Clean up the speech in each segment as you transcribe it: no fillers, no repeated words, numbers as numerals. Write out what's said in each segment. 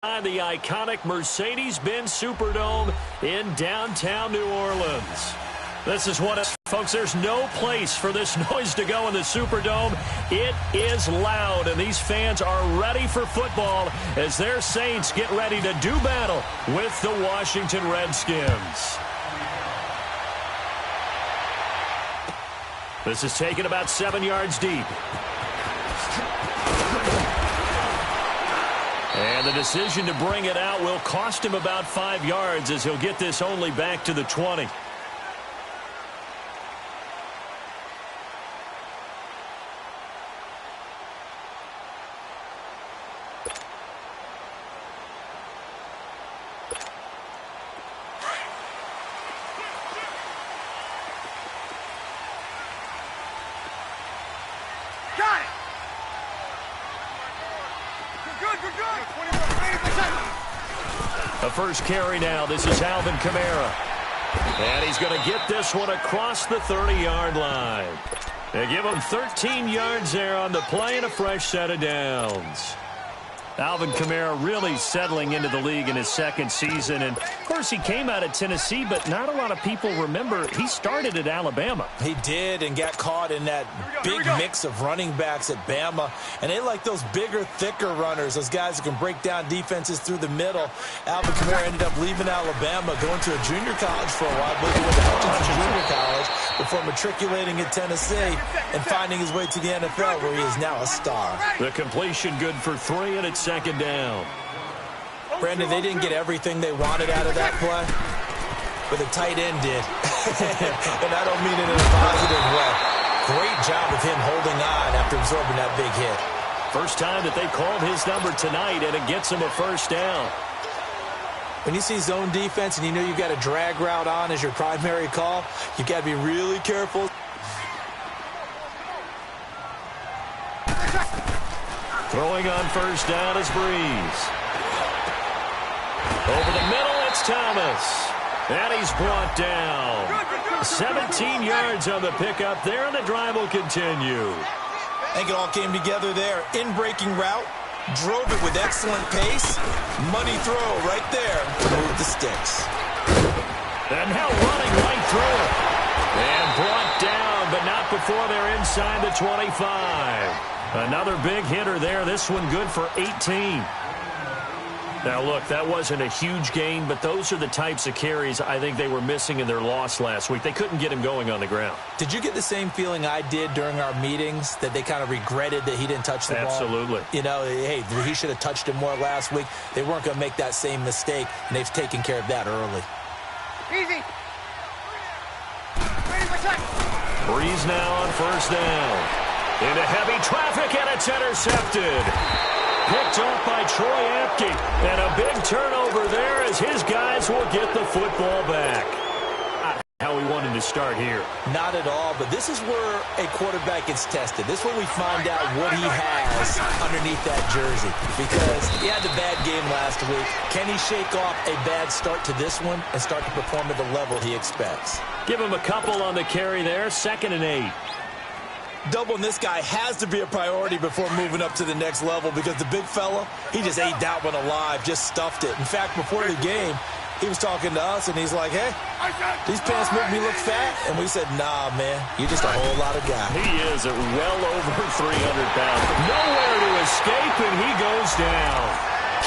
The iconic Mercedes-Benz Superdome in downtown New Orleans. This is what it's, folks, there's no place for this noise to go in the Superdome. It is loud, and these fans are ready for football as their Saints get ready to do battle with the Washington Redskins. This is taken about 7 yards deep. And the decision to bring it out will cost him about 5 yards as he'll get this only back to the 20. The first carry now. This is Alvin Kamara. And he's going to get this one across the 30-yard line. They give him 13 yards there on the play and a fresh set of downs. Alvin Kamara really settling into the league in his second season. And, of course, he came out of Tennessee, but not a lot of people remember he started at Alabama. He did, and got caught in that big mix of running backs at Bama. And they like those bigger, thicker runners, those guys who can break down defenses through the middle. Alvin Kamara ended up leaving Alabama, going to a junior college for a while, moving to Hutchinson Junior College before matriculating at Tennessee and finding his way to the NFL, where he is now a star. The completion good for 3, and it's second down. Brandon, they didn't get everything they wanted out of that play, but the tight end did. And I don't mean it in a positive way. Great job of him holding on after absorbing that big hit. First time that they called his number tonight, and it gets him a first down. When you see zone defense and you know you've got a drag route on as your primary call, you've got to be really careful. Throwing on first down is Breeze. Over the middle, it's Thomas. And he's brought down. 17 yards on the pickup there, and the drive will continue. I think it all came together there. In-breaking route, drove it with excellent pace. Money throw right there. Move the sticks. And now running right through it. And brought down, but not before they're inside the 25. Another big hitter there. This one good for 18. Now, look, that wasn't a huge gain, but those are the types of carries I think they were missing in their loss last week. They couldn't get him going on the ground. Did you get the same feeling I did during our meetings, that they kind of regretted that he didn't touch the ball? Absolutely. You know, hey, he should have touched him more last week. They weren't going to make that same mistake, and they've taken care of that early. Easy. Breeze now on first down. Into heavy traffic, and it's intercepted. Picked off by Troy Apke. And a big turnover there as his guys will get the football back. Not how we wanted to start here. Not at all, but this is where a quarterback gets tested. This is where we find out what he has underneath that jersey. Because he had the bad game last week. Can he shake off a bad start to this one and start to perform at the level he expects? Give him a couple on the carry there. 2nd and 8. Doubling this guy has to be a priority before moving up to the next level, because the big fella, he just ate that one alive, just stuffed it. In fact, before the game, he was talking to us, and he's like, hey, these pants make me look fat. And we said, nah, man, you're just a whole lot of guy. He is at well over 300 pounds. Nowhere to escape, and he goes down.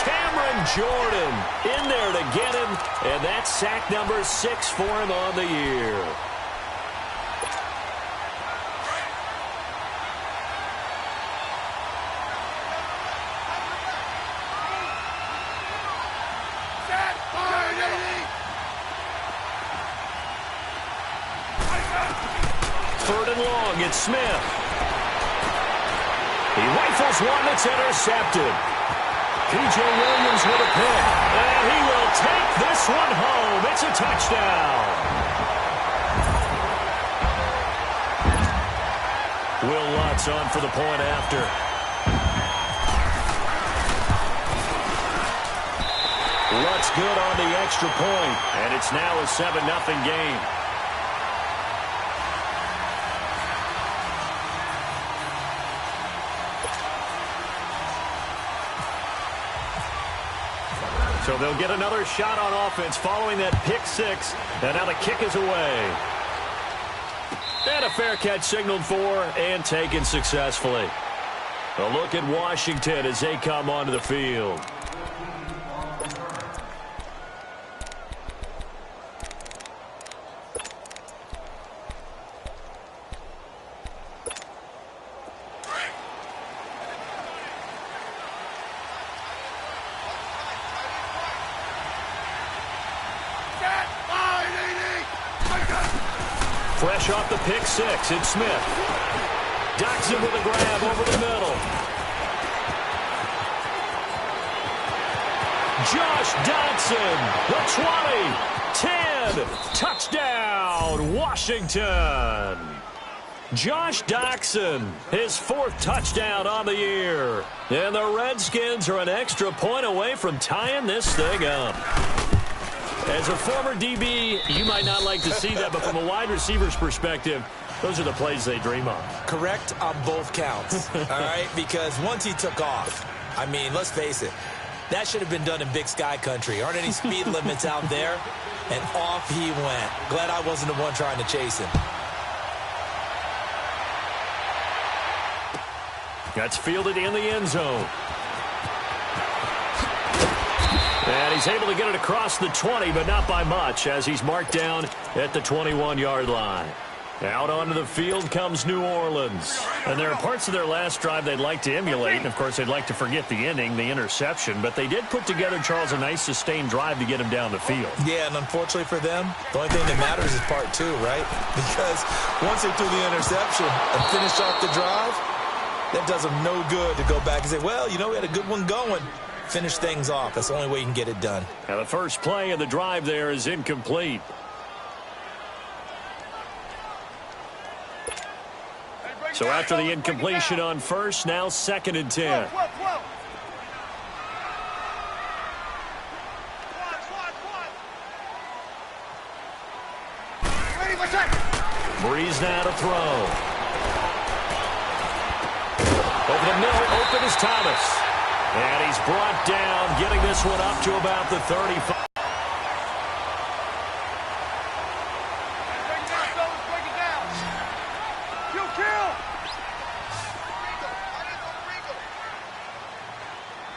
Cameron Jordan in there to get him, and that's sack number 6 for him on the year. It's Smith. He rifles one that's intercepted. P.J. Williams with a pick. And he will take this one home. It's a touchdown. Will Lutz on for the point after. Lutz good on the extra point. And it's now a 7-0 game. So they'll get another shot on offense following that pick six. And now the kick is away. And a fair catch signaled for and taken successfully. A look at Washington as they come onto the field. Fresh off the pick six, it's Smith. Doctson with a grab over the middle. Josh Doctson, the 20, 10, touchdown, Washington. Josh Doctson, his 4th touchdown on the year. And the Redskins are an extra point away from tying this thing up. As a former DB, you might not like to see that, but from a wide receiver's perspective, those are the plays they dream of. Correct on both counts, all right? Because once he took off, I mean, let's face it, that should have been done in Big Sky country. Aren't any speed limits out there? And off he went. Glad I wasn't the one trying to chase him. That's fielded in the end zone. And he's able to get it across the 20, but not by much, as he's marked down at the 21-yard line. Out onto the field comes New Orleans. And there are parts of their last drive they'd like to emulate. And, of course, they'd like to forget the inning, the interception. But they did put together, Charles, a nice sustained drive to get him down the field. Yeah, and unfortunately for them, the only thing that matters is part 2, right? Because once they threw the interception and finished off the drive, that does them no good to go back and say, well, you know, we had a good one going. Finish things off. That's the only way you can get it done. Now the first play of the drive there is incomplete. So after the incompletion on first, now 2nd and 10. Breeze now to throw. Over the middle, open is Thomas. And he's brought down, getting this one up to about the 35.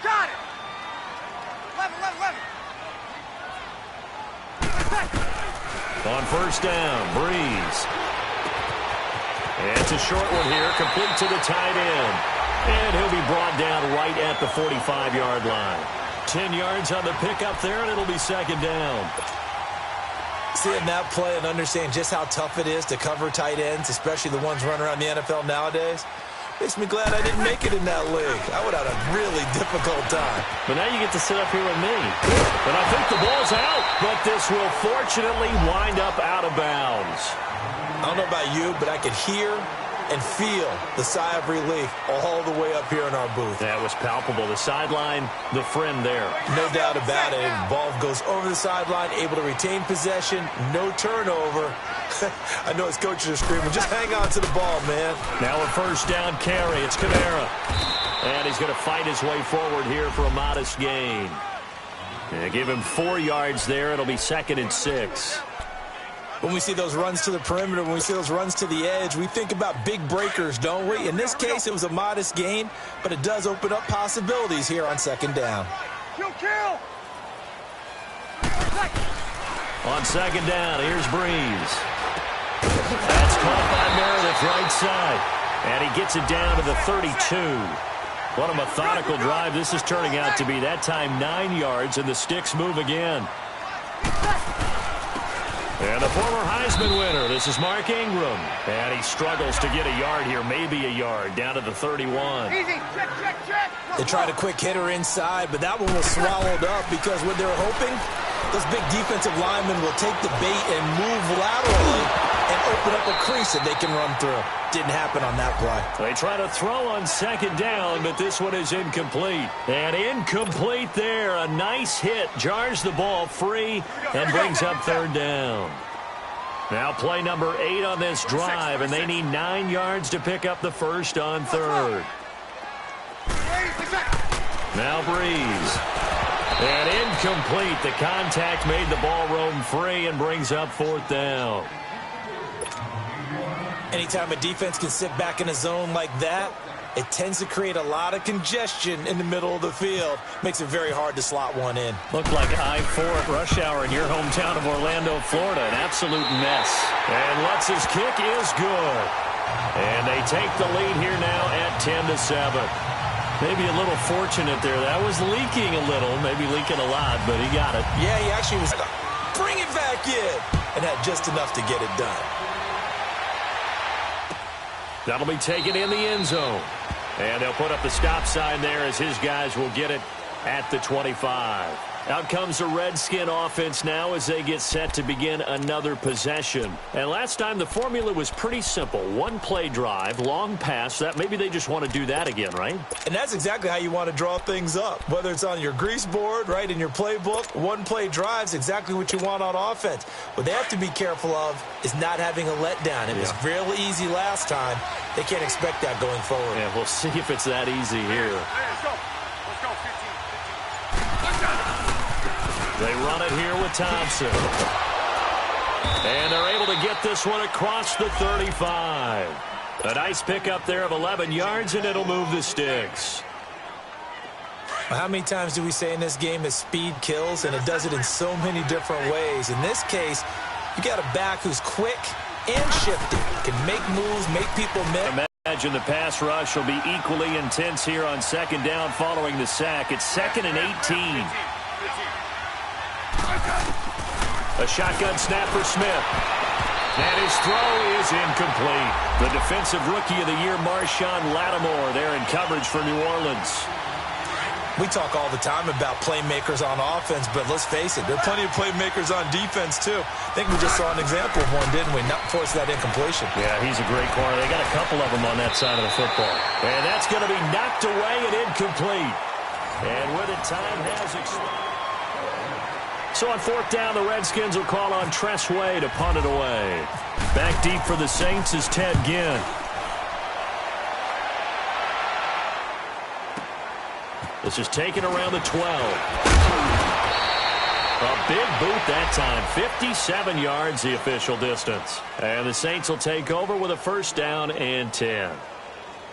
Got it. 11. On first down, Breeze. And it's a short one here, complete to the tight end. And he'll be brought down right at the 45-yard line. 10 yards on the pickup there, and it'll be 2nd down. Seeing that play and understand just how tough it is to cover tight ends, especially the ones running around the NFL nowadays, makes me glad I didn't make it in that league. I would have had a really difficult time. But now you get to sit up here with me. And I think the ball's out, but this will fortunately wind up out of bounds. I don't know about you, but I could hear and feel the sigh of relief all the way up here in our booth. That was palpable. The sideline, the friend there. No doubt about it. Ball goes over the sideline, able to retain possession, no turnover. I know his coaches are screaming, just hang on to the ball, man. Now a first down carry. It's Kamara. And he's going to fight his way forward here for a modest gain. And give him 4 yards there. It'll be 2nd and 6. When we see those runs to the perimeter, when we see those runs to the edge, we think about big breakers, don't we? In this case, it was a modest gain, but it does open up possibilities here on 2nd down. Kill. On 2nd down, here's Breeze. That's caught by Meredith right side. And he gets it down to the 32. What a methodical drive this is turning out to be. That time 9 yards, and the sticks move again. And the former Heisman winner, this is Mark Ingram. And he struggles to get a yard here, maybe a yard, down to the 31. Easy. Check. They tried a quick hitter inside, but that one was swallowed up because what they were hoping, those big defensive linemen will take the bait and move laterally and open up a crease that they can run through. Didn't happen on that play. They try to throw on 2nd down, but this one is incomplete. And incomplete there. A nice hit. Jars the ball free and brings up 3rd down. Now play number 8 on this drive, and they need 9 yards to pick up the first on 3rd. Now Breeze. And incomplete. The contact made the ball roam free and brings up 4th down. Anytime a defense can sit back in a zone like that, it tends to create a lot of congestion in the middle of the field. Makes it very hard to slot one in. Looked like I-4 at rush hour in your hometown of Orlando, Florida. An absolute mess. And Lutz's kick is good. And they take the lead here now at 10-7. Maybe a little fortunate there. That was leaking a little, maybe leaking a lot, but he got it. Yeah, he actually was bring it back in and had just enough to get it done. That'll be taken in the end zone. And they'll put up the stop sign there as his guys will get it at the 25. Out comes the Redskin offense now as they get set to begin another possession. And last time the formula was pretty simple. One play drive, long pass. That maybe they just want to do that again, right? And that's exactly how you want to draw things up. Whether it's on your grease board, right, in your playbook, one play drive's exactly what you want on offense. What they have to be careful of is not having a letdown. It was real easy last time. They can't expect that going forward. Yeah, we'll see if it's that easy here. Let's go. Let's go, 15. They run it here with Thompson. And they're able to get this one across the 35. A nice pickup there of 11 yards, and it'll move the sticks. How many times do we say in this game that speed kills, and it does it in so many different ways? In this case, you got a back who's quick and shifty, can make moves, make people miss. Imagine the pass rush will be equally intense here on 2nd down following the sack. It's 2nd and 18. A shotgun snap for Smith. And his throw is incomplete. The defensive rookie of the year, Marshawn Lattimore, there in coverage for New Orleans. We talk all the time about playmakers on offense, but let's face it, there are plenty of playmakers on defense, too. I think we just saw an example of one, didn't we? Not force that incompletion. Yeah, he's a great corner. They got a couple of them on that side of the football. And that's going to be knocked away and incomplete. And with it, time has expired. So on 4th down, the Redskins will call on Tress Way to punt it away. Back deep for the Saints is Ted Ginn. This is taken around the 12. A big boot that time. 57 yards the official distance. And the Saints will take over with a 1st down and 10.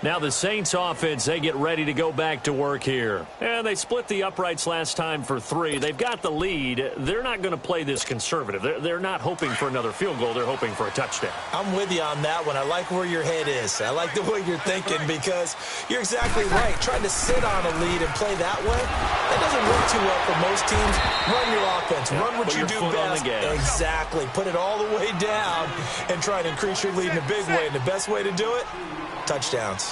Now the Saints offense, they get ready to go back to work here. And they split the uprights last time for 3. They've got the lead. They're not going to play this conservative. They're not hoping for another field goal. They're hoping for a touchdown. I'm with you on that one. I like where your head is. I like the way you're thinking because you're exactly right. Trying to sit on a lead and play that way, that doesn't work too well for most teams. Run your offense. Run what you do best. Exactly. Put it all the way down and try to increase your lead in a big way. And the best way to do it, touchdowns.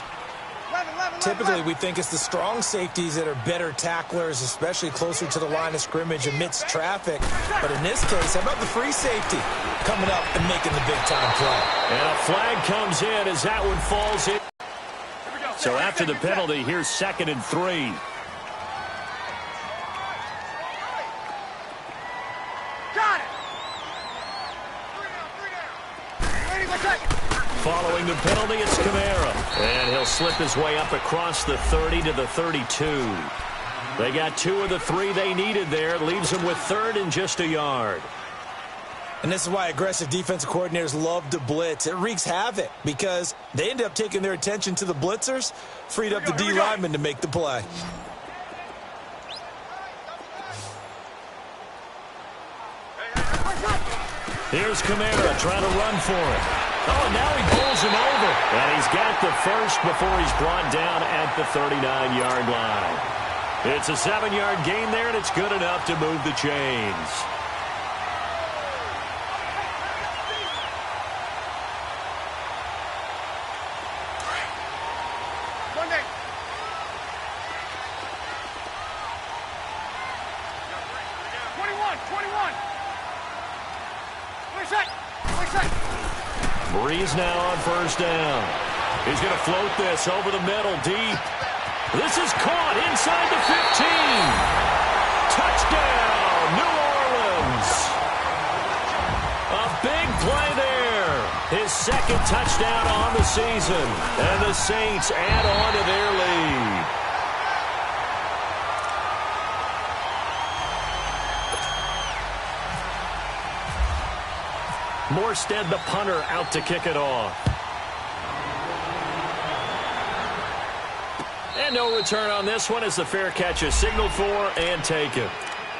Typically, we think it's the strong safeties that are better tacklers, especially closer to the line of scrimmage amidst traffic. But in this case, how about the free safety coming up and making the big-time play? And a flag comes in as that one falls in. So after the penalty, here's 2nd and 3. Got it. 3 down. 3 down. Following the penalty, it's Kamara. And he'll slip his way up across the 30 to the 32. They got 2 of the 3 they needed there. It leaves them with 3rd and just a yard. And this is why aggressive defensive coordinators love to blitz. It wreaks havoc because they end up taking their attention to the blitzers, freed up the D lineman to make the play. Here's Kamara trying to run for it. Oh, and now he pulls him over. And he's got the first before he's brought down at the 39-yard line. It's a 7-yard gain there, and it's good enough to move the chains. Monday. 21. Breeze now on 1st down. He's going to float this over the middle deep. This is caught inside the 15. Touchdown, New Orleans. A big play there. His 2nd touchdown on the season. And the Saints add on to their lead. Morstead, the punter, out to kick it off. And no return on this one as the fair catch is signaled for and taken.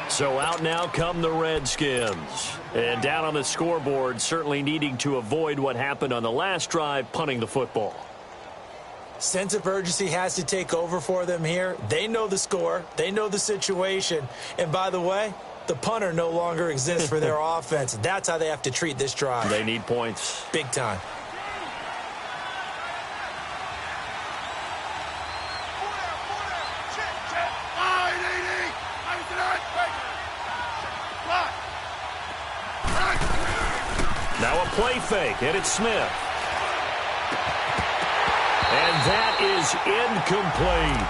So out now come the Redskins. And down on the scoreboard, certainly needing to avoid what happened on the last drive, punting the football. Sense of urgency has to take over for them here. They know the score. They know the situation. And by the way, the punter no longer exists for their offense. That's how they have to treat this drive. They need points. Big time. Now a play fake, and it's Smith. And that is incomplete.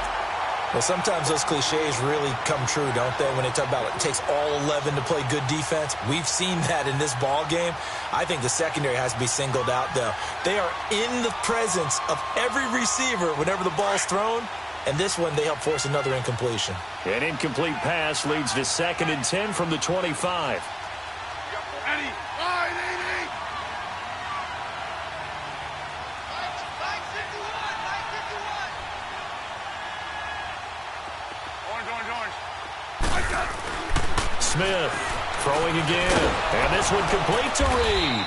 Well, sometimes those cliches really come true, don't they? When they talk about it takes all 11 to play good defense. We've seen that in this ball game. I think the secondary has to be singled out, though. They are in the presence of every receiver whenever the ball's thrown. And this one, they help force another incompletion. An incomplete pass leads to 2nd and 10 from the 25. Smith throwing again. And this one complete to Reed.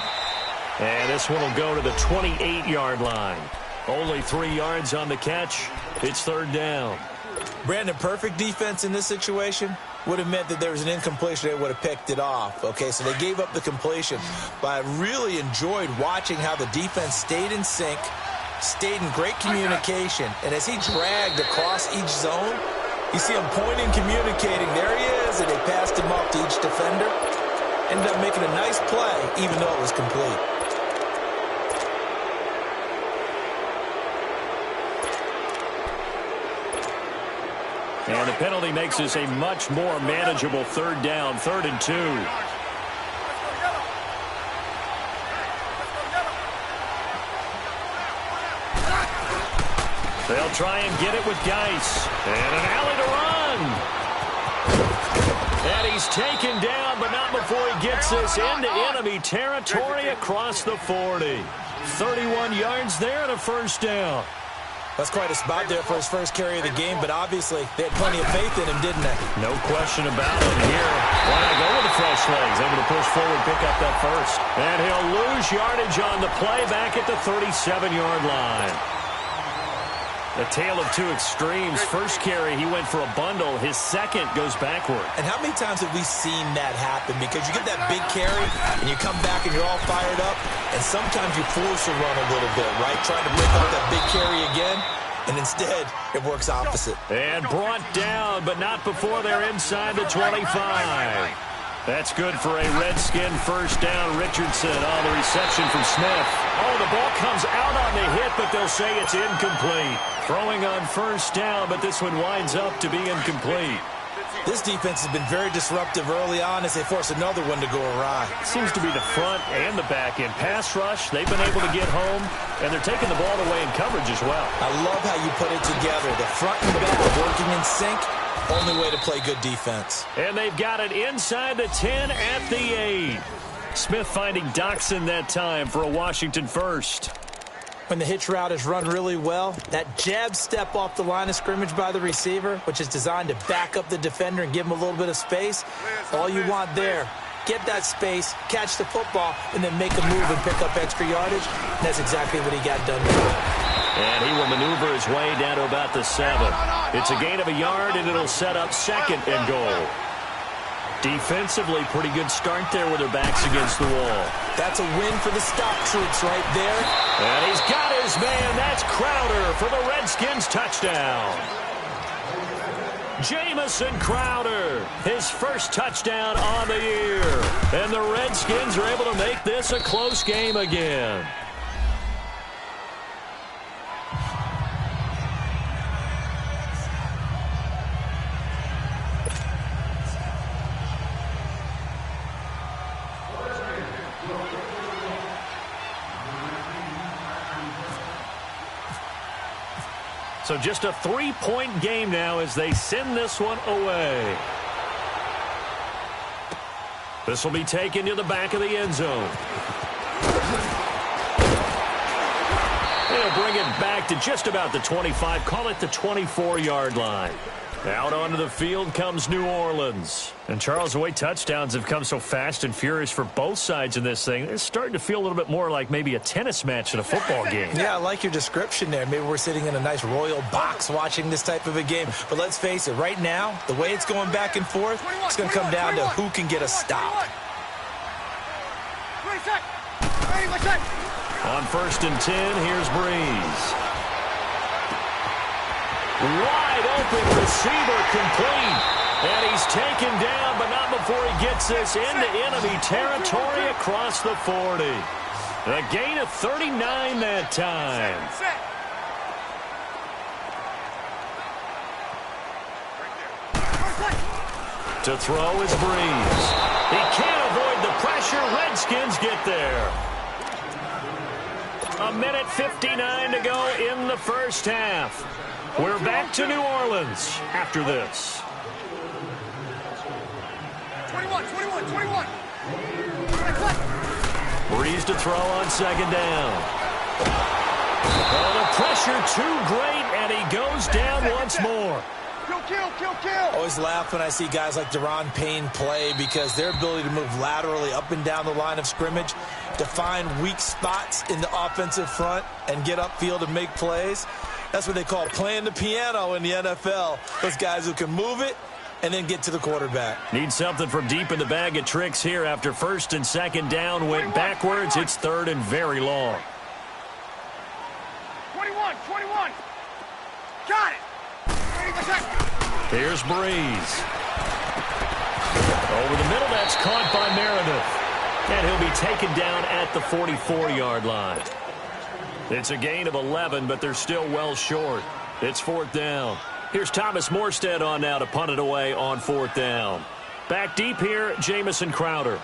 And this one will go to the 28-yard line. Only 3 yards on the catch. It's 3rd down. Brandon, perfect defense in this situation would have meant that there was an incompletion. They would have picked it off. Okay, so they gave up the completion. But I really enjoyed watching how the defense stayed in sync, stayed in great communication. And as he dragged across each zone, you see him pointing, communicating. There he is, and they passed him off to each defender. Ended up making a nice play, even though it was complete. And the penalty makes this a much more manageable 3rd down, 3rd and 2. They'll try and get it with Geis. And an alley to run. And he's taken down, but not before he gets this into enemy territory across the 40. 31 yards there and a 1st down. That's quite a spot there for his first carry of the game, but obviously they had plenty of faith in him, didn't they? No question about it here. Why not go with the fresh legs? Able to push forward, pick up that 1st. And he'll lose yardage on the play back at the 37-yard line. A tale of 2 extremes. First carry, he went for a bundle. His second goes backward. And how many times have we seen that happen? Because you get that big carry, and you come back and you're all fired up, and sometimes you force a run a little bit, right? Trying to break out that big carry again, and instead it works opposite. And brought down, but not before they're inside the 25. That's good for a Redskin 1st down. Richardson on the reception from Smith. Oh, the ball comes out on the hit, but they'll say it's incomplete. Throwing on 1st down, but this one winds up to be incomplete. This defense has been very disruptive early on as they force another one to go awry. Seems to be the front and the back end. Pass rush, they've been able to get home, and they're taking the ball away in coverage as well. I love how you put it together. The front and back working in sync. Only way to play good defense. And they've got it inside the 10 at the 8. Smith finding Doxson that time for a Washington 1st. When the hitch route is run really well, that jab step off the line of scrimmage by the receiver, which is designed to back up the defender and give him a little bit of space, all you want there, get that space, catch the football, and then make a move and pick up extra yardage. And that's exactly what he got done with. And he will maneuver his way down to about the 7. It's a gain of a yard, and it'll set up 2nd and goal. Defensively, pretty good start there with their backs against the wall. That's a win for the stock troops right there. And he's got his man. That's Crowder for the Redskins touchdown. Jamison Crowder, his 1st touchdown on the year. And the Redskins are able to make this a close game again. So just a 3-point game now as they send this one away. This will be taken to the back of the end zone. They'll bring it back to just about the 25. Call it the 24-yard line. Out onto the field comes New Orleans. And, Charles, the way touchdowns have come so fast and furious for both sides in this thing, it's starting to feel a little bit more like maybe a tennis match than a football game. Yeah, I like your description there. Maybe we're sitting in a nice royal box watching this type of a game. But let's face it, right now, the way it's going back and forth, it's going to come down to who can get a stop. On 1st and 10, here's Breeze. Wide open receiver complete. And he's taken down, but not before he gets this into enemy territory across the 40. A gain of 39 that time. To throw is Breeze. He can't avoid the pressure. Redskins get there. 1:59 to go in the first half. We're back to New Orleans after this. 21. Breeze to throw on 2nd down. Oh, the pressure too great, and he goes down once more. Kill. Always laugh when I see guys like Deron Payne play because their ability to move laterally up and down the line of scrimmage, to find weak spots in the offensive front and get upfield and make plays. That's what they call playing the piano in the NFL. Those guys who can move it and then get to the quarterback. Need something from deep in the bag of tricks here after 1st and 2nd down went backwards. It's 3rd and very long. 21. Got it. Here's Breeze. Over the middle, that's caught by Meredith. And he'll be taken down at the 44-yard line. It's a gain of 11, but they're still well short. It's 4th down. Here's Thomas Morstead on now to punt it away on 4th down. Back deep here, Jamison Crowder.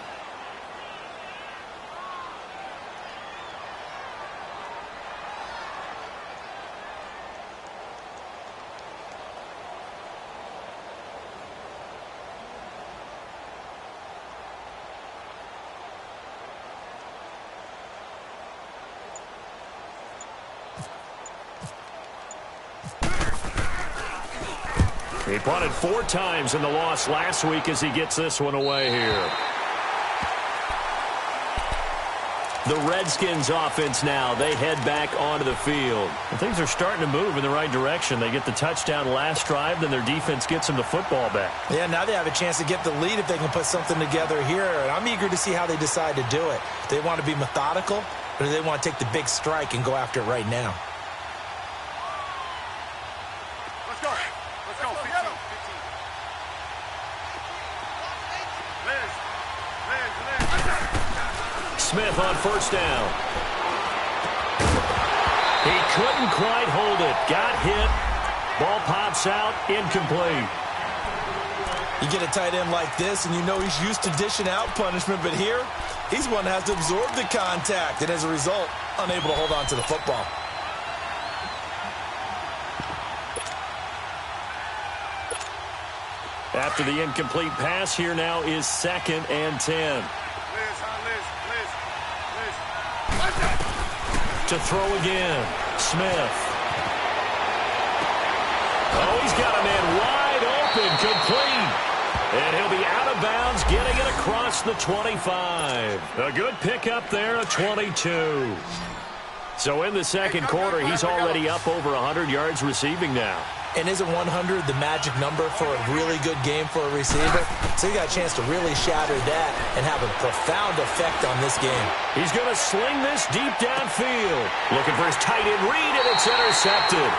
He punted 4 times in the loss last week as he gets this one away here. The Redskins offense now, they head back onto the field. And things are starting to move in the right direction. They get the touchdown last drive, then their defense gets them the football back. Yeah, now they have a chance to get the lead if they can put something together here. And I'm eager to see how they decide to do it. Do they want to be methodical, or do they want to take the big strike and go after it right now? Let's go. 15. Smith on 1st down. He couldn't quite hold it. Got hit. Ball pops out. Incomplete. You get a tight end like this, and you know he's used to dishing out punishment, but here, he's one that has to absorb the contact, and as a result, unable to hold on to the football. After the incomplete pass, here now is 2nd and 10. To throw again, Smith. Oh, he's got a man wide open, complete. And he'll be out of bounds, getting it across the 25. A good pickup there, a 22. So in the second quarter, he's already up over 100 yards receiving now. And isn't 100 the magic number for a really good game for a receiver? So you got a chance to really shatter that and have a profound effect on this game. He's going to sling this deep downfield. Looking for his tight end read, and it's intercepted.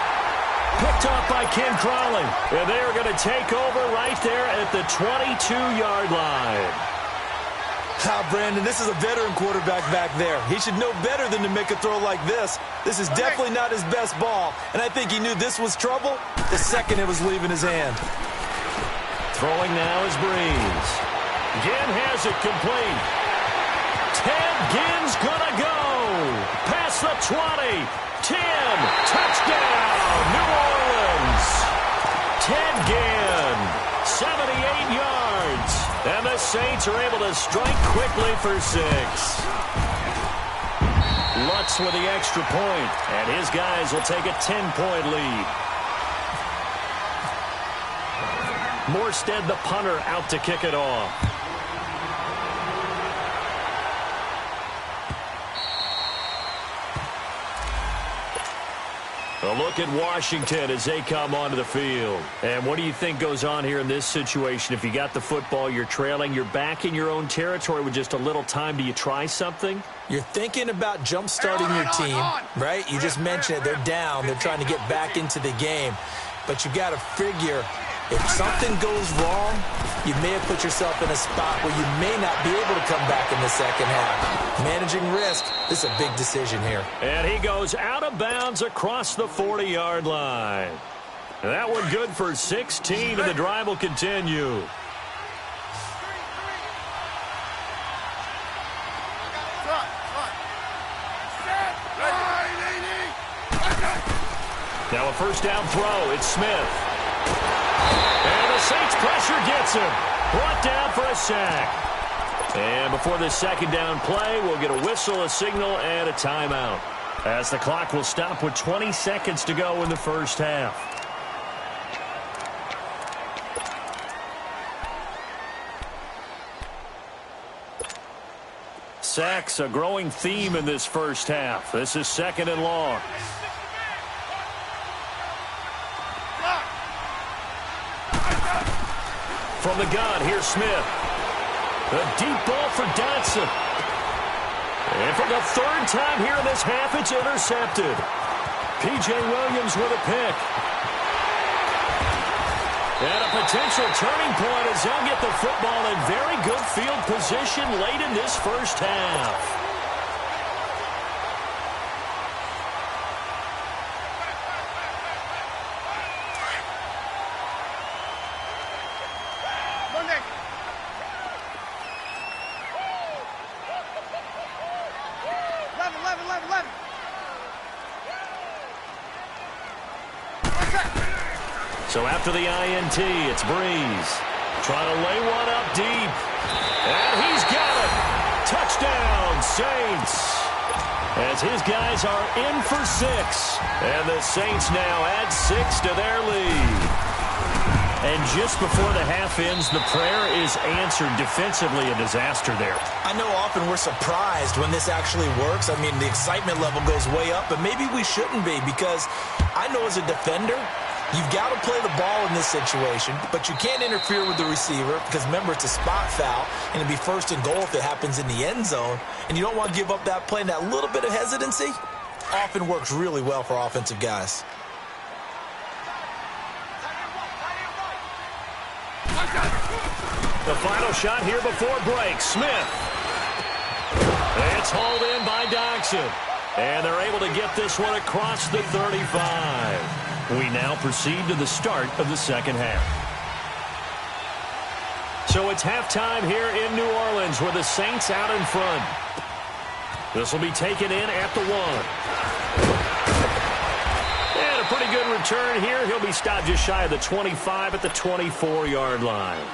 Picked off by Ken Crawley. And they are going to take over right there at the 22-yard line. Brandon, this is a veteran quarterback back there. He should know better than to make a throw like this. This is definitely not his best ball, and I think he knew this was trouble the second it was leaving his hand. Throwing now is Breeze. Ginn has it complete. Ted Ginn's gonna go. Past the 20. 10. Touchdown, New Orleans. Ted Ginn, 78 yards. And the Saints are able to strike quickly for 6. Lutz with the extra point, and his guys will take a 10-point lead. Morstead, the punter, out to kick it off. A look at Washington as they come onto the field. And what do you think goes on here in this situation? If you got the football, you're trailing, you're back in your own territory with just a little time. Do you try something? You're thinking about jump-starting your team, right? You just mentioned it. They're down. They're trying to get back into the game. But you got to figure, if something goes wrong, you may have put yourself in a spot where you may not be able to come back in the second half. Managing risk, this is a big decision here. And he goes out of bounds across the 40-yard line. That one good for 16, and the drive will continue. Now a first down throw. It's Smith. And the Saints pressure gets him. Brought down for a sack. And before this second down play, we'll get a whistle, a signal, and a timeout, as the clock will stop with 20 seconds to go in the first half. Sacks, a growing theme in this first half. This is 2nd and long. From the gun, here's Smith. A deep ball for Dotson. And for the 3rd time here in this half, it's intercepted. P.J. Williams with a pick. And a potential turning point as they'll get the football in very good field position late in this first half. So after the INT, it's Breeze. Trying to lay one up deep. And he's got it. Touchdown, Saints. As his guys are in for 6. And the Saints now add 6 to their lead. And just before the half ends, the prayer is answered. Defensively, a disaster there. I know often we're surprised when this actually works. I mean, the excitement level goes way up, but maybe we shouldn't be, because I know as a defender, you've got to play the ball in this situation, but you can't interfere with the receiver because, remember, it's a spot foul, and it'd be 1st and goal if it happens in the end zone, and you don't want to give up that play. And that little bit of hesitancy often works really well for offensive guys. The final shot here before break. Smith. It's hauled in by Dotson. And they're able to get this one across the 35. We now proceed to the start of the second half. So it's halftime here in New Orleans with the Saints out in front. This will be taken in at the 1. And a pretty good return here. He'll be stopped just shy of the 25 at the 24-yard line.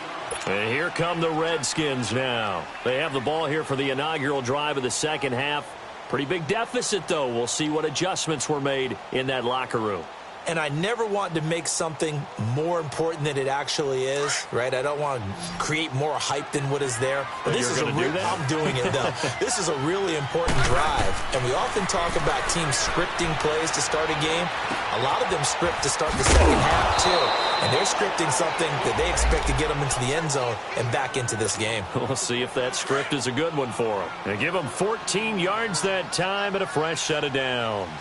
And here come the Redskins now. They have the ball here for the inaugural drive of the second half. Pretty big deficit, though. We'll see what adjustments were made in that locker room. And I never want to make something more important than it actually is, right? I don't want to create more hype than what is there. But this is I'm doing it, though. This is a really important drive. And we often talk about teams scripting plays to start a game. A lot of them script to start the second half, too. And they're scripting something that they expect to get them into the end zone and back into this game. We'll see if that script is a good one for them. They give them 14 yards that time and a fresh set of downs.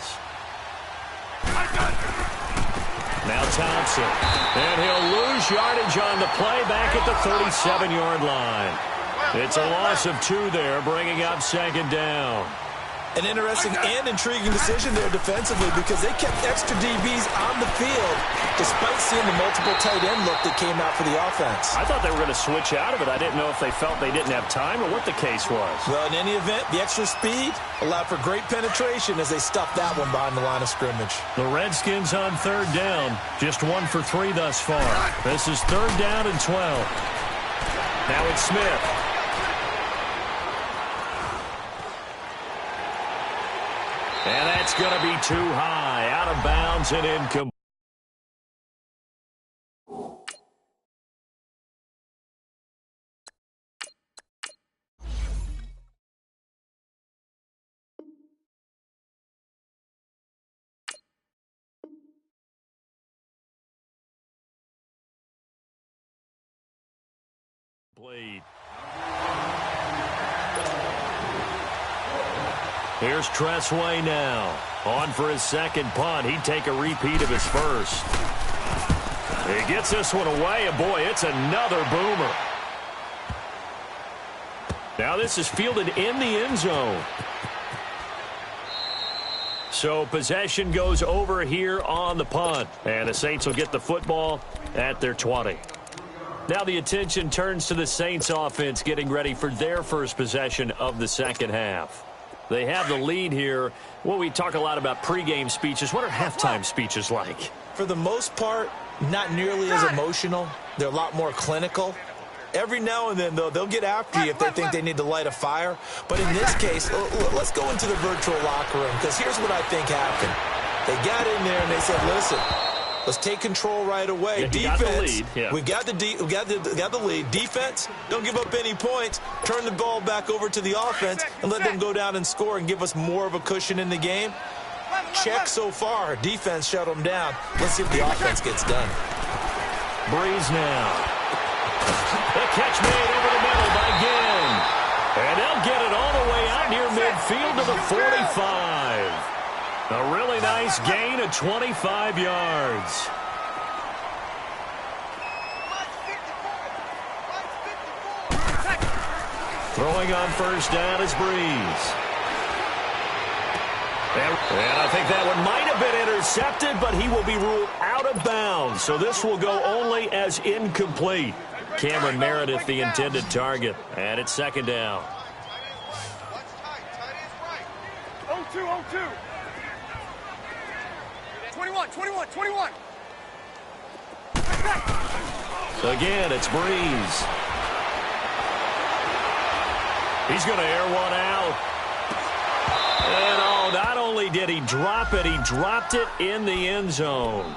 Now Thompson. And he'll lose yardage on the play back at the 37-yard line. It's a loss of 2 there, bringing up second down. An interesting and intriguing decision there defensively, because they kept extra DBs on the field despite seeing the multiple tight end look that came out for the offense. I thought they were going to switch out of it. I didn't know if they felt they didn't have time or what the case was. Well, in any event, the extra speed allowed for great penetration as they stuffed that one behind the line of scrimmage. The Redskins on third down. Just 1 for 3 thus far. This is third down and 12. Now it's Smith. going to be too high, out of bounds and incomplete. Here's Tressway now. On for his second punt. He'd take a repeat of his first. He gets this one away, and boy, it's another boomer. Now this is fielded in the end zone. So possession goes over here on the punt. And the Saints will get the football at their 20. Now the attention turns to the Saints offense getting ready for their first possession of the second half. They have the lead here. Well, we talk a lot about pregame speeches. What are halftime speeches like? For the most part, not nearly as emotional. They're a lot more clinical. Every now and then, though, they'll get after you if they think they need to light a fire. But in this case, let's go into the virtual locker room, because here's what I think happened. They got in there and they said, listen, let's take control right away. Yeah, defense, yeah. we got the lead. Defense, don't give up any points. Turn the ball back over to the offense and let them go down and score and give us more of a cushion in the game. Check so far. Defense shut them down. Let's see if the offense gets done. Breeze now. The catch made over the middle by Ginn. And they'll get it all the way out near midfield to the 45. A really nice gain of 25 yards. Throwing on first down is Breeze. And I think that one might have been intercepted, but he will be ruled out of bounds. So this will go only as incomplete. Cameron Meredith, the intended target. And it's second down. 0-2. 21. Again, it's Breeze. He's going to air one out. And oh, not only did he drop it, he dropped it in the end zone.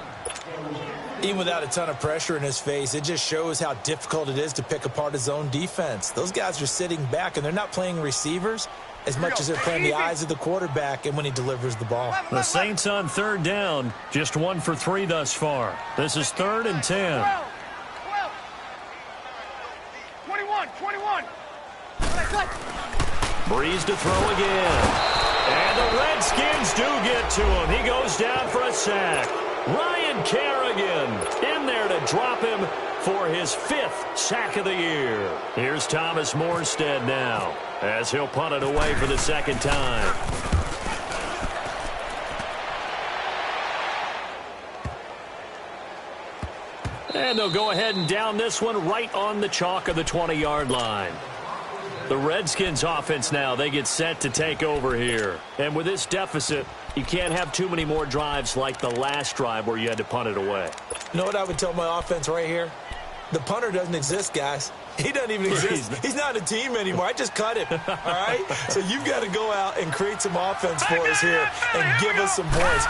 Even without a ton of pressure in his face, it just shows how difficult it is to pick apart his own defense. Those guys are sitting back, and they're not playing receivers as much as they're playing the eyes of the quarterback and when he delivers the ball. The Saints on third down, just 1 for 3 thus far. This is 3rd and 10. 21. Breeze to throw again. And the Redskins do get to him. He goes down for a sack. Ryan Kerrigan in there to drop him for his 5th sack of the year. Here's Thomas Morstead now as he'll punt it away for the second time. And they'll go ahead and down this one right on the chalk of the 20-yard line. The Redskins offense now, they get set to take over here. And with this deficit, you can't have too many more drives like the last drive where you had to punt it away. You know what I would tell my offense right here? The punter doesn't exist, guys. He doesn't even exist. He's not a team anymore. I just cut him, all right? So you've got to go out and create some offense for us here and give us some points.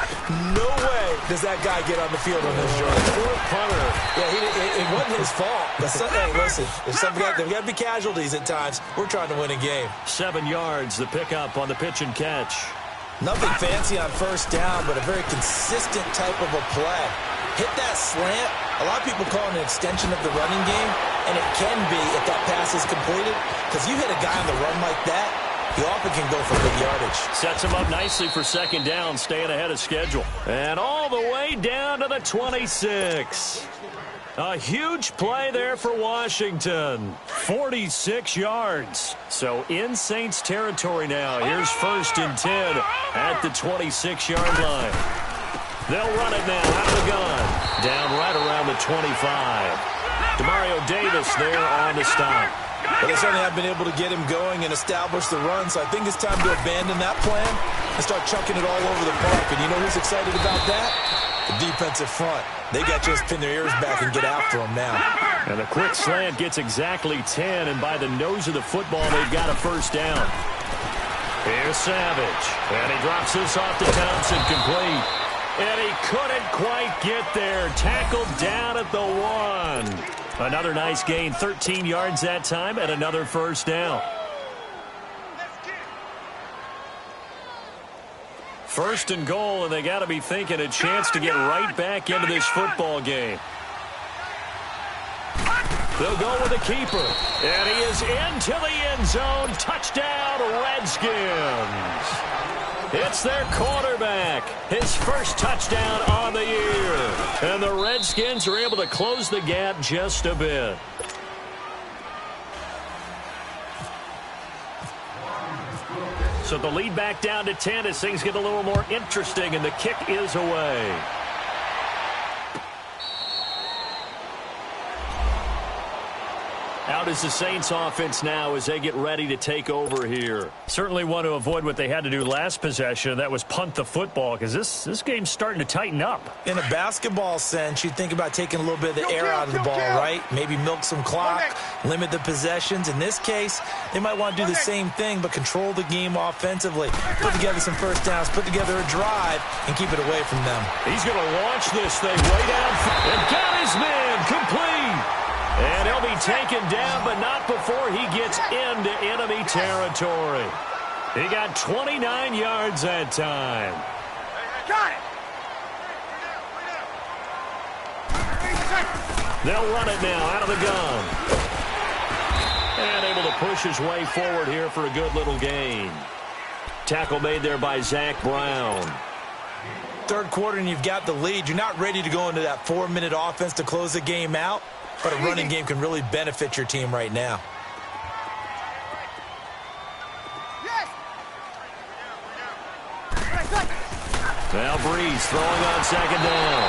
No way does that guy get on the field on this drive. Poor punter. Yeah, it wasn't his fault. Hey, listen, there's got to be casualties at times. We're trying to win a game. 7 yards, the pickup on the pitch and catch. Nothing fancy on first down, but a very consistent type of a play. Hit that slant. A lot of people call it an extension of the running game, and it can be if that pass is completed, because you hit a guy on the run like that, he often can go for big yardage. Sets him up nicely for second down, staying ahead of schedule. And all the way down to the 26. A huge play there for Washington. 46 yards. So in Saints territory now. Here's 1st and 10 at the 26-yard line. They'll run it now out of the gun. Down right around the 25. Demario Davis there on the stop. But they certainly have been able to get him going and establish the run, so I think it's time to abandon that plan and start chucking it all over the park. And you know who's excited about that? The defensive front. They got to just pin their ears back and get after him now. And the quick slant gets exactly 10, and by the nose of the football, they've got a first down. Here's Savage. And he drops this off to Thompson, complete. And he couldn't quite get there. Tackled down at the 1. Another nice gain, 13 yards that time, and another first down. First and goal, and they got to be thinking a chance to get right back into this football game. They'll go with the keeper. And he is into the end zone. Touchdown, Redskins. It's their quarterback. His first touchdown on the year. And the Redskins are able to close the gap just a bit. So the lead back down to 10 as things get a little more interesting, and the kick is away. Out is the Saints offense now as they get ready to take over here. Certainly want to avoid what they had to do last possession. That was punt the football, because this game's starting to tighten up. In a basketball sense, you think about taking a little bit of the air out of the ball, right? Maybe milk some clock, limit the possessions. In this case, they might want to do the same thing, but control the game offensively. Put together some first downs, put together a drive, and keep it away from them. He's going to launch this thing way down and got his man complete. And he'll be taken down, but not before he gets into enemy territory. He got 29 yards that time. Got it. They'll run it now out of the gun. And able to push his way forward here for a good little gain. Tackle made there by Zach Brown. Third quarter and you've got the lead. You're not ready to go into that 4-minute offense to close the game out. But a running game can really benefit your team right now. Now Breeze throwing on second down.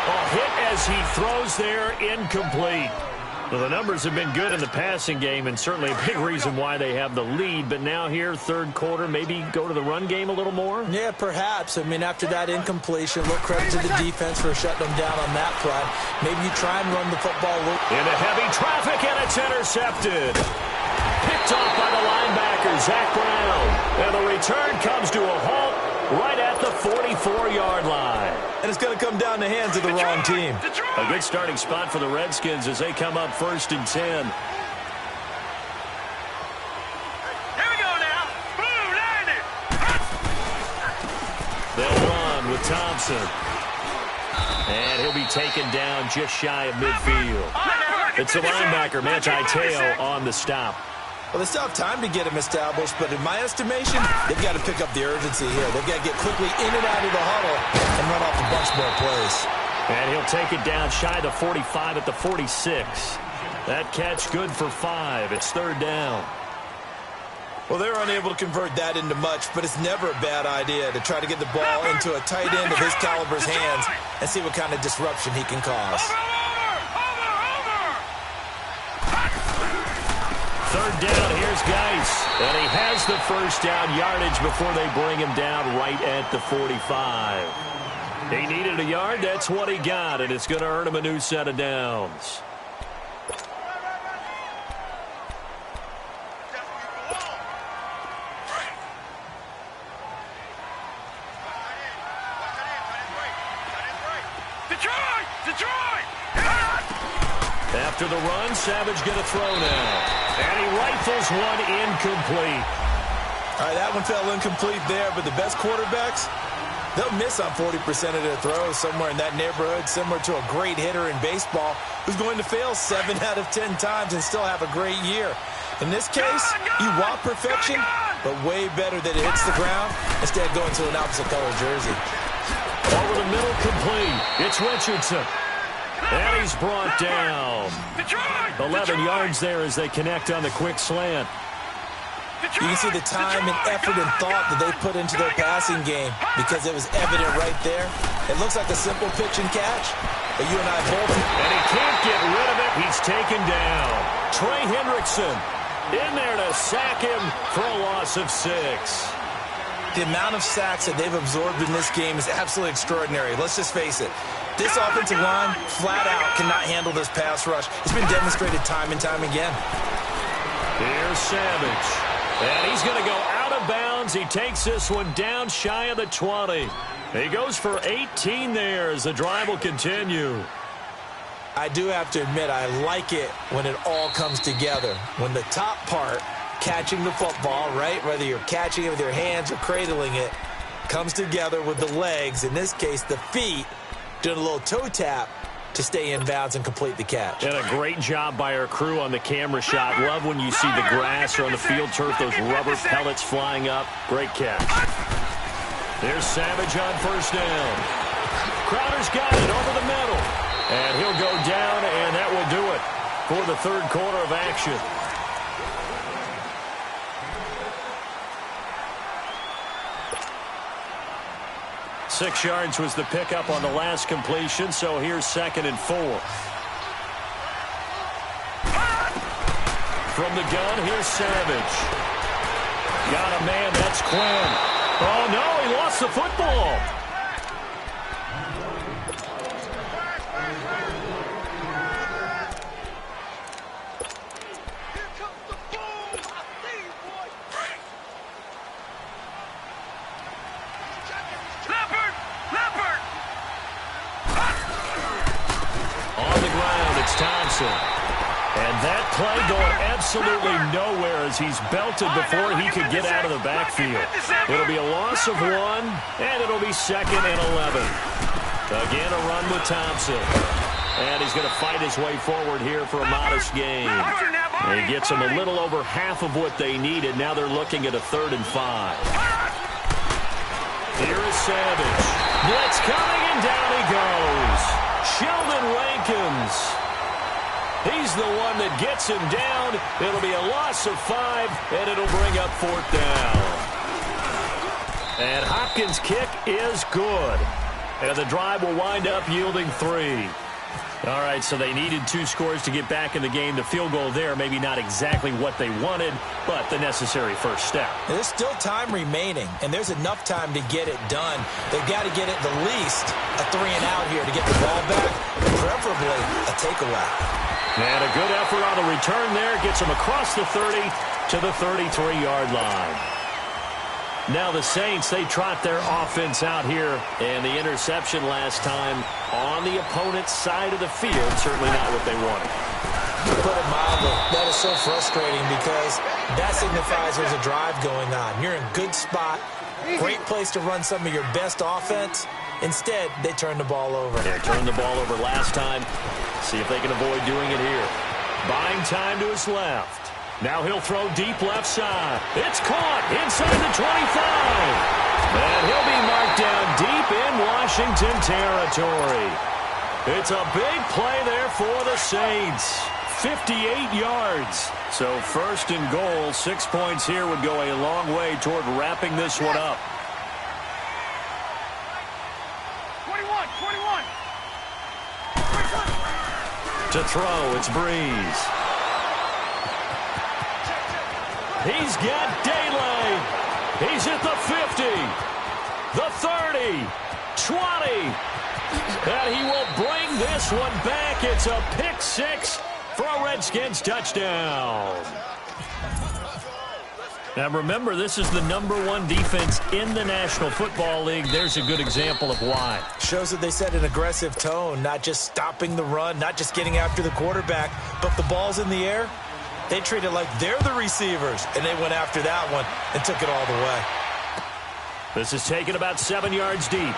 A hit as he throws there, incomplete. Well, the numbers have been good in the passing game, and certainly a big reason why they have the lead. But now here, third quarter, maybe go to the run game a little more? Yeah, perhaps. I mean, after that incompletion, look, credit to the defense for shutting them down on that play. Maybe you try and run the football. Into heavy traffic, and it's intercepted. Picked off by the linebacker, Zach Brown. And the return comes to a halt right at the 44-yard line. And it's going to come down the hands of the wrong team. A good starting spot for the Redskins as they come up 1st and 10. Here we go now. Boom, land it. They'll run with Thompson. And he'll be taken down just shy of midfield. It's the linebacker, Manti Te'o, on the stop. Well, they still have time to get him established, but in my estimation, they've got to pick up the urgency here. They've got to get quickly in and out of the huddle and run off a bunch more plays. And he'll take it down shy of the 45 at the 46. That catch good for 5. It's third down. Well, they're unable to convert that into much, but it's never a bad idea to try to get the ball into a tight end of his caliber's hands and see what kind of disruption he can cause. Third down, here's Geis. And he has the first down yardage before they bring him down right at the 45. He needed a yard, that's what he got, and it's going to earn him a new set of downs. After the run, Savage going to throw now. And he rifles one incomplete. All right, that one fell incomplete there, but the best quarterbacks, they'll miss on 40% of their throws, somewhere in that neighborhood, similar to a great hitter in baseball who's going to fail 7 out of 10 times and still have a great year. In this case, you want perfection, but way better that it hits the ground instead of going to an opposite color jersey. Over the middle, complete. It's Richardson. And he's brought down. 11 yards there as they connect on the quick slant. You can see the time and effort and thought that they put into their passing game because it was evident right there. It looks like a simple pitch and catch, but you and I both... And he can't get rid of it. He's taken down. Trey Hendrickson in there to sack him for a loss of 6. The amount of sacks that they've absorbed in this game is absolutely extraordinary. Let's just face it. This offensive line, flat out, cannot handle this pass rush. It's been demonstrated time and time again. Here's Savage. And he's going to go out out of bounds. He takes this one down shy of the 20. He goes for 18 there as the drive will continue. I do have to admit, I like it when it all comes together. When the top part, catching the football, right, whether you're catching it with your hands or cradling it, comes together with the legs, in this case the feet, doing a little toe tap to stay in bounds and complete the catch. And a great job by our crew on the camera shot. Love when you see the grass or on the field turf, those rubber pellets flying up. Great catch. There's Savage on first down. Crowder's got it over the middle. And he'll go down, and that will do it for the third quarter of action. Six yards was the pickup on the last completion, so here's 2nd and 4. From the gun, here's Savage. Got a man, that's Quinn. Oh, no, he lost the football. And that play going absolutely nowhere as he's belted before he could get out of the backfield. It'll be a loss of 1, and it'll be 2nd and 11. Again, a run with Thompson. And he's going to fight his way forward here for a modest gain. And he gets them a little over half of what they needed. Now they're looking at a 3rd and 5. Here is Savage. Blitz coming, and down he goes. Sheldon Rankins. He's the one that gets him down. It'll be a loss of 5, and it'll bring up 4th down. And Hopkins' kick is good. And the drive will wind up yielding 3. All right, so they needed 2 scores to get back in the game. The field goal there, maybe not exactly what they wanted, but the necessary first step. There's still time remaining, and there's enough time to get it done. They've got to get at the least a 3 and out here to get the ball back, preferably a takeaway. And a good effort on the return there. Gets him across the 30 to the 33-yard line. Now the Saints, they trot their offense out here. And the interception last time on the opponent's side of the field. Certainly not what they wanted. To put it mildly, that is so frustrating because that signifies there's a drive going on. You're in good spot. Great place to run some of your best offense. Instead, they turn the ball over. They turned the ball over last time. See if they can avoid doing it here. Buying time to his left. Now he'll throw deep left side. It's caught inside the 25. And he'll be marked down deep in Washington territory. It's a big play there for the Saints. 58 yards. So 1st and goal, 6 points here would go a long way toward wrapping this one up. 21. To throw, it's Breeze. He's got daylight. He's at the 50, the 30, 20. And he will bring this one back. It's a pick 6 for a Redskins touchdown. Now remember, this is the #1 defense in the National Football League. There's a good example of why. Shows that they set an aggressive tone, not just stopping the run, not just getting after the quarterback, but the ball's in the air. They treat it like they're the receivers, and they went after that one and took it all the way. This is taken about 7 yards deep.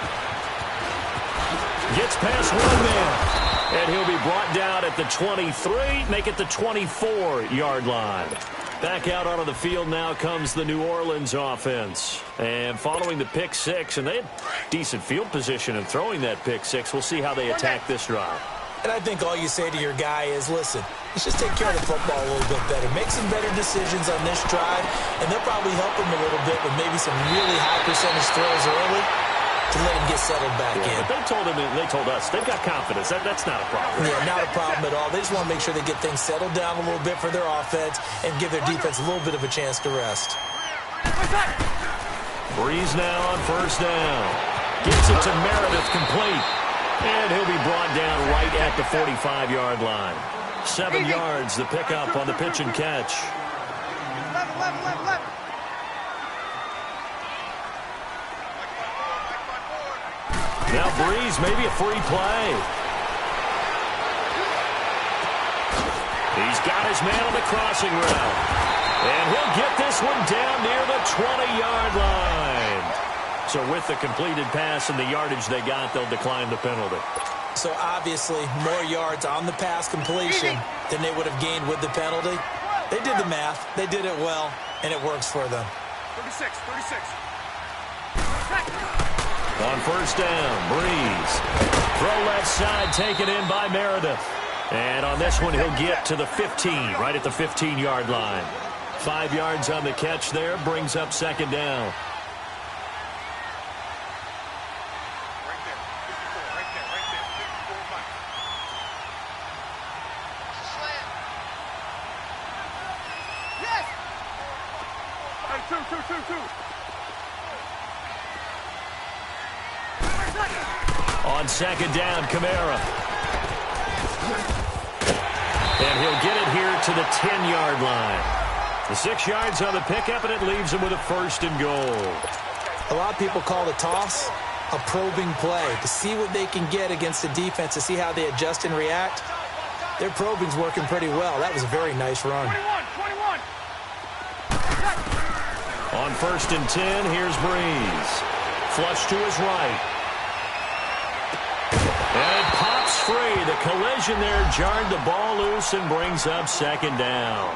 Gets past one man, and he'll be brought down at the 23, make it the 24-yard line. Back out onto the field now comes the New Orleans offense. And following the pick 6, and they had decent field position in throwing that pick 6. We'll see how they attack this drive. And I think all you say to your guy is, listen, let's just take care of the football a little bit better. Make some better decisions on this drive, and they'll probably help him a little bit with maybe some really high percentage throws early to let him get settled back in. But they told us they've got confidence. That's not a problem. Yeah, not a problem at all. They just want to make sure they get things settled down a little bit for their offense and give their defense a little bit of a chance to rest. Breeze now on first down. Gets it to Meredith complete. And he'll be brought down right at the 45-yard line. 7 yards, the pickup on the pitch and catch. Now Breeze, maybe a free play. He's got his man on the crossing route. And he'll get this one down near the 20-yard line. So with the completed pass and the yardage they got, they'll decline the penalty. So obviously more yards on the pass completion than they would have gained with the penalty. They did the math. They did it well, and it works for them. 36. On first down, Breeze. Throw left side, taken in by Meredith. And on this one, he'll get to the 15, right at the 15-yard line. 5 yards on the catch there, brings up second down. On second down, Kamara. And he'll get it here to the 10-yard line. The 6 yards on the pickup, and it leaves him with a first and goal. A lot of people call the toss a probing play to see what they can get against the defense, to see how they adjust and react. Their probing's working pretty well. That was a very nice run. 21. On first and 10, here's Breeze. Flush to his right. And it pops free. The collision there jarred the ball loose and brings up second down.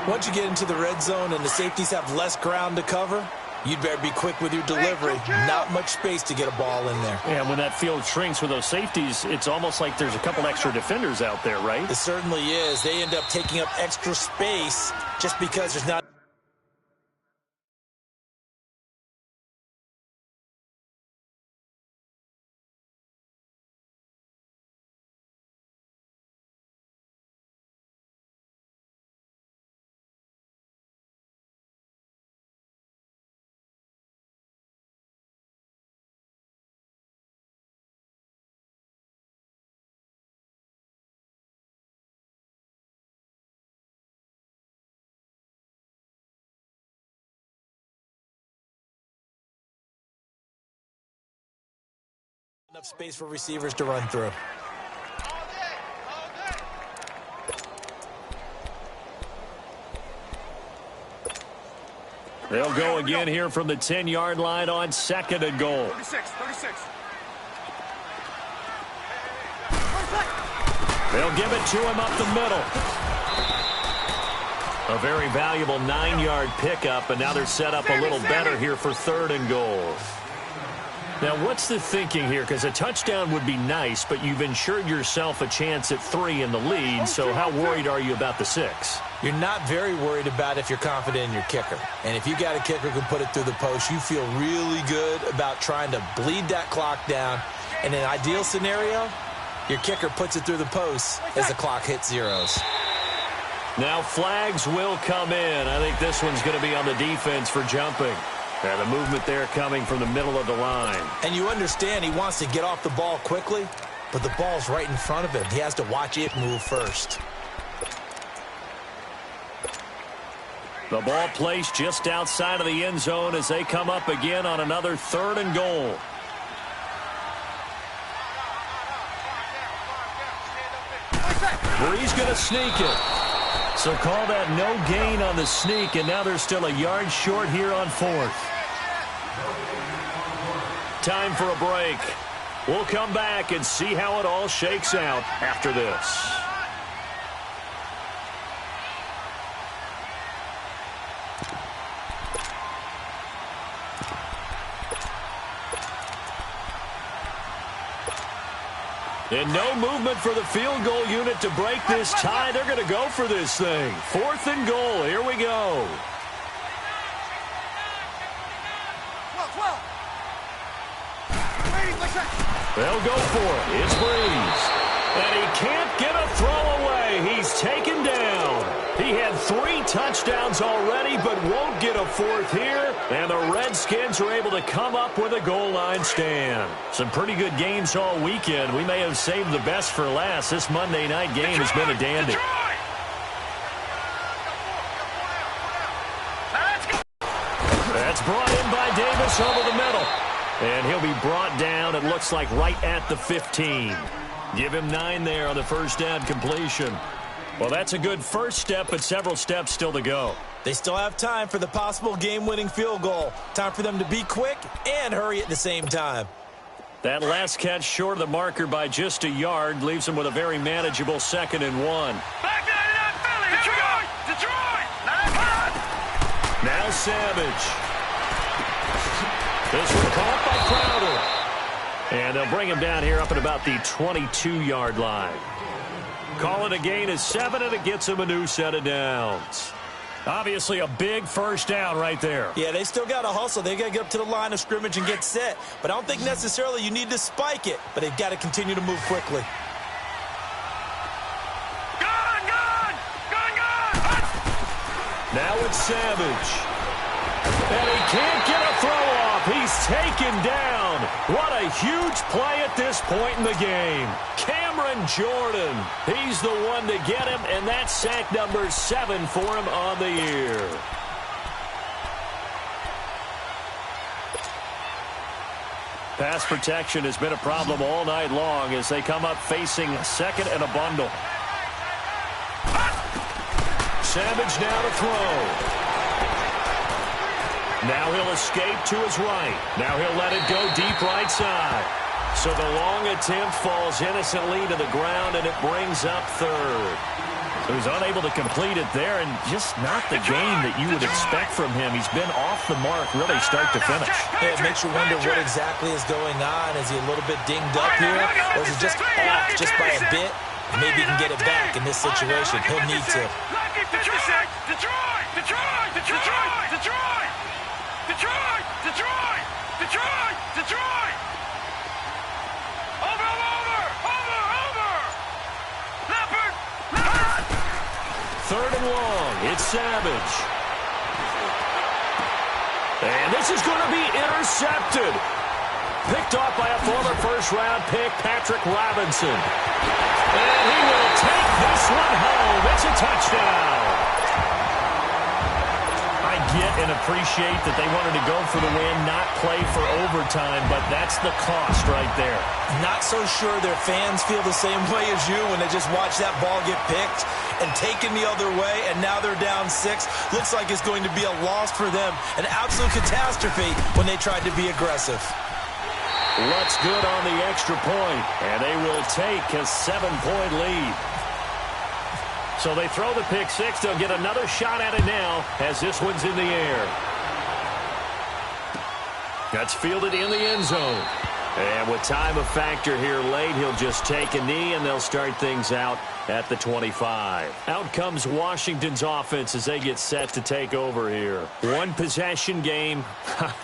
Once you get into the red zone and the safeties have less ground to cover, you'd better be quick with your delivery. Not much space to get a ball in there. Yeah, when that field shrinks with those safeties, it's almost like there's a couple extra defenders out there, right? It certainly is. They end up taking up extra space just because there's not enough space for receivers to run through. They'll go again here from the 10-yard line on second and goal. 36. They'll give it to him up the middle. A very valuable 9-yard pickup, and now they're set up a little better here for third and goal. Now, what's the thinking here? Because a touchdown would be nice, but you've ensured yourself a chance at 3 in the lead, so how worried are you about the 6? You're not very worried about if you're confident in your kicker. And if you got a kicker who can put it through the post, you feel really good about trying to bleed that clock down. In an ideal scenario, your kicker puts it through the post as the clock hits zeros. Now flags will come in. I think this one's going to be on the defense for jumping. Yeah, the movement there coming from the middle of the line. And you understand he wants to get off the ball quickly, but the ball's right in front of him. He has to watch it move first. The ball placed just outside of the end zone as they come up again on another third and goal. Breeze going to sneak it. So call that no gain on the sneak, and now they're still a yard short here on fourth. Time for a break. We'll come back and see how it all shakes out after this. And no movement for the field goal unit to break this tie. They're going to go for this thing. Fourth and goal. Here we go. 12. They'll go for it. It's Breeze. And he can't get a throw away. He's taken down. He had 3 touchdowns already, but won't get a 4th here. And the Redskins are able to come up with a goal line stand. Some pretty good games all weekend. We may have saved the best for last. This Monday night game has been a dandy. That's brought in by Davis over the middle. And he'll be brought down, it looks like, right at the 15. Give him 9 there on the first down completion. Well, that's a good first step, but several steps still to go. They still have time for the possible game-winning field goal. Time for them to be quick and hurry at the same time. That last catch short of the marker by just a yard leaves them with a very manageable 2nd and 1. Back down in that Philly. Detroit! Detroit! Now Savage. This one caught by Crowder. And they'll bring him down here up at about the 22-yard line. Call it a gain of 7, and it gets him a new set of downs. Obviously a big first down right there. Yeah, they still got to hustle. They got to get up to the line of scrimmage and get set. But I don't think necessarily you need to spike it. But they've got to continue to move quickly. Gone, gone! Gone, gone! Now it's Savage. And he can't get a throw off. He's taken down. What a huge play at this point in the game. Cameron Jordan. He's the one to get him, and that's sack number 7 for him on the year. Pass protection has been a problem all night long as they come up facing 2nd and a bundle. Savage now to throw. Now he'll escape to his right. Now he'll let it go deep right side. So the long attempt falls innocently to the ground, and it brings up 3rd. So he's unable to complete it there, and just not the game that you would expect from him. He's been off the mark really start to finish. Yeah, it makes you wonder what exactly is going on. Is he a little bit dinged up here, or is he just off just by a bit? Maybe he can get it back in this situation. He'll need to. Detroit! Detroit! Detroit! Detroit! Detroit! Detroit! Detroit! Detroit! Detroit! Over! Over! Over! Over! Leopard! Leopard! 3rd and long. It's Savage. And this is going to be intercepted. Picked off by a former first-round pick, Patrick Robinson. And he will take this one home. It's a touchdown. I get and appreciate that they wanted to go for the win, not play for overtime, but that's the cost right there. Not so sure their fans feel the same way as you when they just watch that ball get picked and taken the other way, and now they're down 6. Looks like it's going to be a loss for them, an absolute catastrophe when they tried to be aggressive. Looks good on the extra point, and they will take a 7-point lead. So they throw the pick 6. They'll get another shot at it now as this one's in the air. That's fielded in the end zone. And with time a factor here late, he'll just take a knee, and they'll start things out at the 25. Out comes Washington's offense as they get set to take over here. One possession game.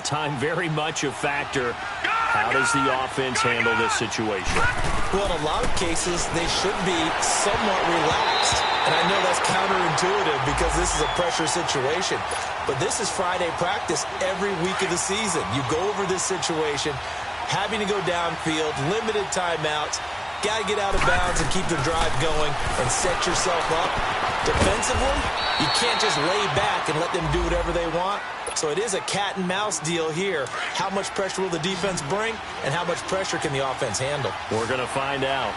Time very much a factor. How does the offense handle this situation? Well, in a lot of cases, they should be somewhat relaxed. And I know that's counterintuitive because this is a pressure situation. But this is Friday practice every week of the season. You go over this situation, having to go downfield, limited timeouts, got to get out of bounds and keep the drive going and set yourself up. Defensively, you can't just lay back and let them do whatever they want. So it is a cat and mouse deal here. How much pressure will the defense bring, and how much pressure can the offense handle? We're going to find out.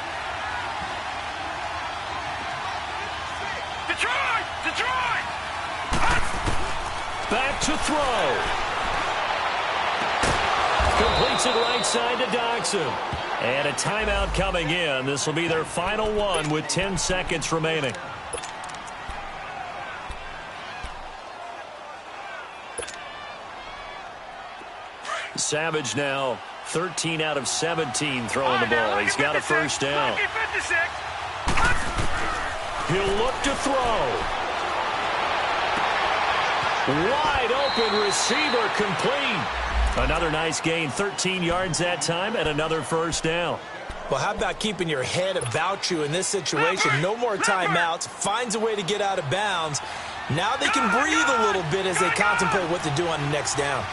Detroit! Detroit! Back to throw. Completes it right side to Dodson. And a timeout coming in. This will be their final one with 10 seconds remaining. Savage now 13 out of 17 throwing the ball. He's got a first down. He'll look to throw. Wide open receiver complete. Another nice gain, 13 yards that time, and another first down. Well, how about keeping your head about you in this situation? No more timeouts. Finds a way to get out of bounds. Now they can breathe a little bit as they contemplate what to do on the next down.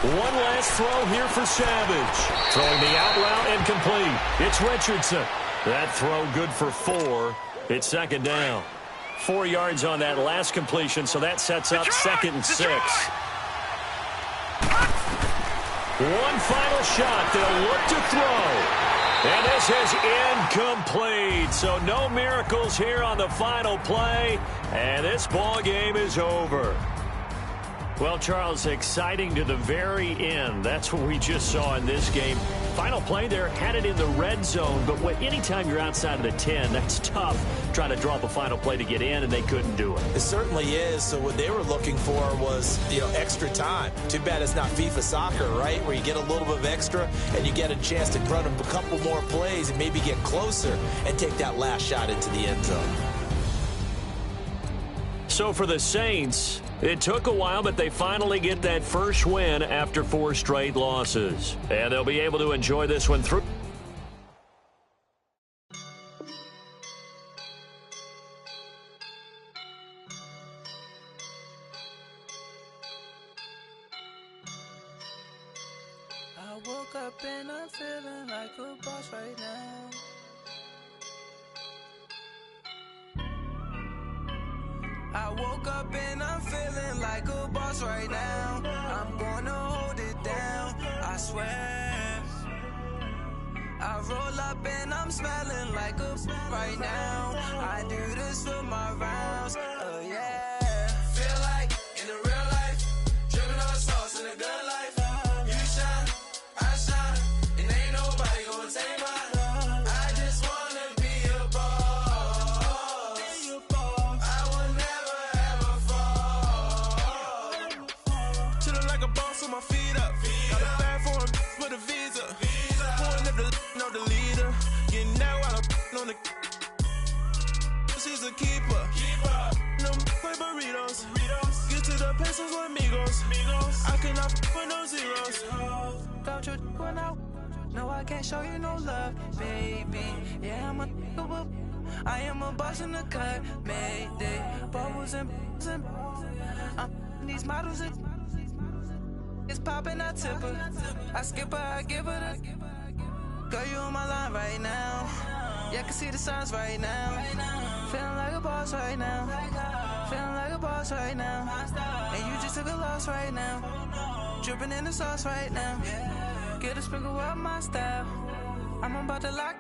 One last throw here for Savage. Throwing the out route and complete. It's Richardson. That throw good for 4. It's second down. 4 yards on that last completion, so that sets up 2nd and 6. One final shot. They'll look to throw. And this is incomplete. So no miracles here on the final play. And this ball game is over. Well, Charles, exciting to the very end. That's what we just saw in this game. Final play there, had it in the red zone. But anytime you're outside of the 10, that's tough trying to draw up a final play to get in, and they couldn't do it. It certainly is. So what they were looking for was, extra time. Too bad it's not FIFA soccer, right, where you get a little bit of extra and you get a chance to run a couple more plays and maybe get closer and take that last shot into the end zone. So for the Saints, it took a while, but they finally get that first win after 4 straight losses. And they'll be able to enjoy this one through. I woke up and I'm feeling like a boss right now. I woke up and I'm feeling like a boss right now. I'm gonna hold it down, I swear. I roll up and I'm smelling like a right now. I do this for my rounds, oh yeah. Feel like in the real life, dripping on sauce in a good life. You shine, I shine, and ain't nobody gonna take mine. I just wanna be a boss. I will never ever fall. Chillin' like a boss with my feet up. Got a bag for him with a visa. Pulling up the know the leader. Getting that while I'm on the. She's a keeper. No play burritos. Get to the pesos with amigos. I cannot with no zeros. Don't you when I no, I can't show you no love, baby. Yeah, I am a boss in the cut, mayday. Bubbles and these models it's popping, I tip her. I skip her, I give her the. Girl, you on my line right now. Yeah, I can see the signs right now. Feeling like a boss right now. Feeling like a boss right now. And you just took a loss right now. Dripping in the sauce right now. Get a sprinkle up my style. I'm about to lock